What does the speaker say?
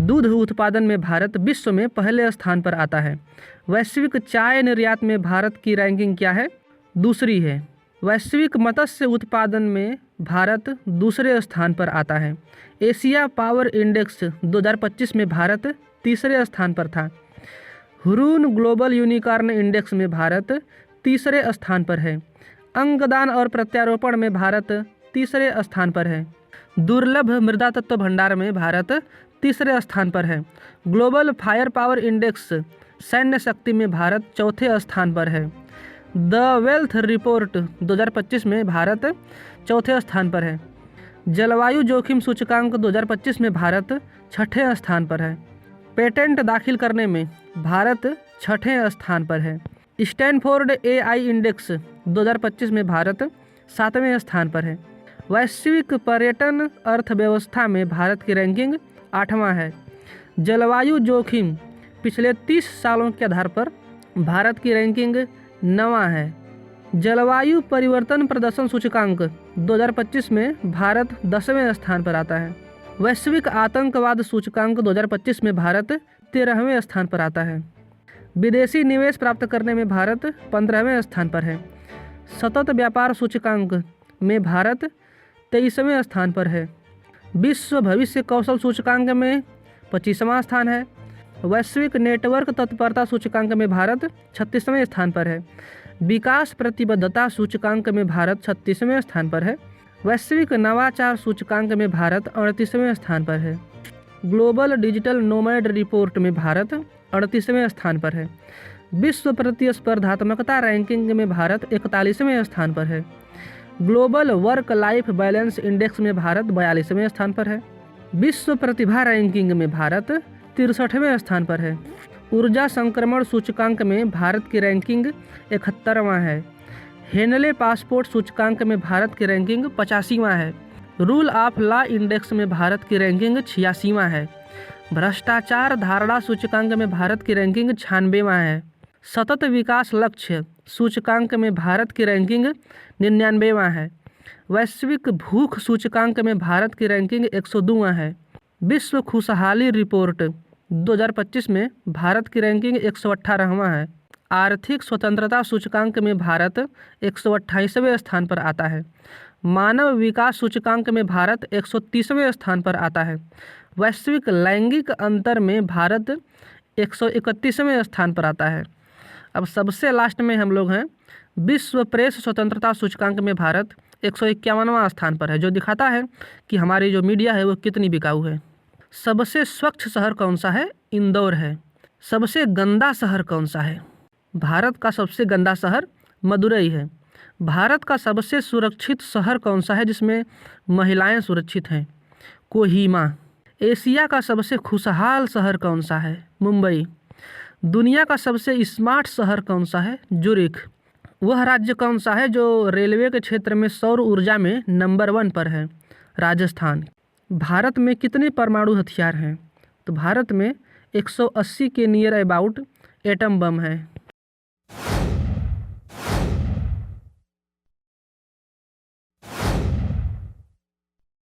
दूध उत्पादन में भारत विश्व में पहले स्थान पर आता है। वैश्विक चाय निर्यात में भारत की रैंकिंग क्या है? दूसरी है। वैश्विक मत्स्य उत्पादन में भारत दूसरे स्थान पर आता है। एशिया पावर इंडेक्स 2025 में भारत तीसरे स्थान पर था। हुरून ग्लोबल यूनिकॉर्न इंडेक्स में भारत तीसरे स्थान पर है। अंगदान और प्रत्यारोपण में भारत तीसरे स्थान पर है। दुर्लभ मृदा तत्व भंडार में भारत तीसरे स्थान पर है। ग्लोबल फायर पावर इंडेक्स सैन्य शक्ति में भारत चौथे स्थान पर है। द वेल्थ रिपोर्ट 2025 में भारत चौथे स्थान पर है। जलवायु जोखिम सूचकांक 2025 में भारत छठे स्थान पर है। पेटेंट दाखिल करने में भारत छठे स्थान पर है। स्टैनफोर्ड AI इंडेक्स 2025 में भारत 7वें स्थान पर है। वैश्विक पर्यटन अर्थव्यवस्था में भारत की रैंकिंग 8वां है। जलवायु जोखिम पिछले 30 सालों के आधार पर भारत की रैंकिंग 9वां है। जलवायु परिवर्तन प्रदर्शन सूचकांक 2025 में भारत 10वें स्थान पर आता है। वैश्विक आतंकवाद सूचकांक 2025 में भारत 13वें स्थान पर आता है। विदेशी निवेश प्राप्त करने में भारत 15वें स्थान पर है। सतत व्यापार सूचकांक में भारत 23वें स्थान पर है। विश्व भविष्य कौशल सूचकांक में 25वां स्थान है। वैश्विक नेटवर्क तत्परता सूचकांक में भारत 36वें स्थान पर है। विकास प्रतिबद्धता सूचकांक में भारत 36वें स्थान पर है। वैश्विक नवाचार सूचकांक में भारत 38वें स्थान पर है। ग्लोबल डिजिटल नोमैड रिपोर्ट में भारत 38वें स्थान पर है। विश्व प्रतिस्पर्धात्मकता रैंकिंग में भारत 41वें स्थान पर है। Global work life balance index में भारत 42वें स्थान पर है। विश्व प्रतिभा रैंकिंग में भारत 63वें स्थान पर है। ऊर्जा संक्रमण सूचकांक में भारत की रैंकिंग 71वां है। हेनले पासपोर्ट सूचकांक में भारत की रैंकिंग 85वां है। रूल ऑफ लॉ इंडेक्स में भारत की रैंकिंग 86वां है। भ्रष्टाचार धारणा सूचकांक में भारत की रैंकिंग 96वां है। सतत विकास लक्ष्य सूचकांक में भारत की रैंकिंग 99वां है। वैश्विक भूख सूचकांक में भारत की रैंकिंग 102वां है। विश्व खुशहाली रिपोर्ट 2025 में भारत की रैंकिंग 118वां है। आर्थिक स्वतंत्रता सूचकांक में भारत 128वें स्थान पर आता है। मानव विकास सूचकांक में भारत 130वें स्थान पर आता है। वैश्विक लैंगिक अंतर में भारत 131वें स्थान पर आता है। अब सबसे लास्ट में हम लोग हैं, विश्व प्रेस स्वतंत्रता सूचकांक में भारत 151वां स्थान पर है, जो दिखाता है कि हमारी जो मीडिया है वो कितनी बिकाऊ है। सबसे स्वच्छ शहर कौन सा है? इंदौर है। सबसे गंदा शहर कौन सा है? भारत का सबसे गंदा शहर मदुरई है। भारत का सबसे सुरक्षित शहर कौन सा है जिसमें महिलाएं सुरक्षित हैं? कोहिमा। एशिया का सबसे खुशहाल शहर कौन सा है? मुंबई। दुनिया का सबसे स्मार्ट शहर कौन सा है? जुरिक। वह राज्य कौन सा है जो रेलवे के क्षेत्र में सौर ऊर्जा में नंबर 1 पर है? राजस्थान। भारत में कितने परमाणु हथियार हैं? तो भारत में 180 के नियर अबाउट एटम बम है।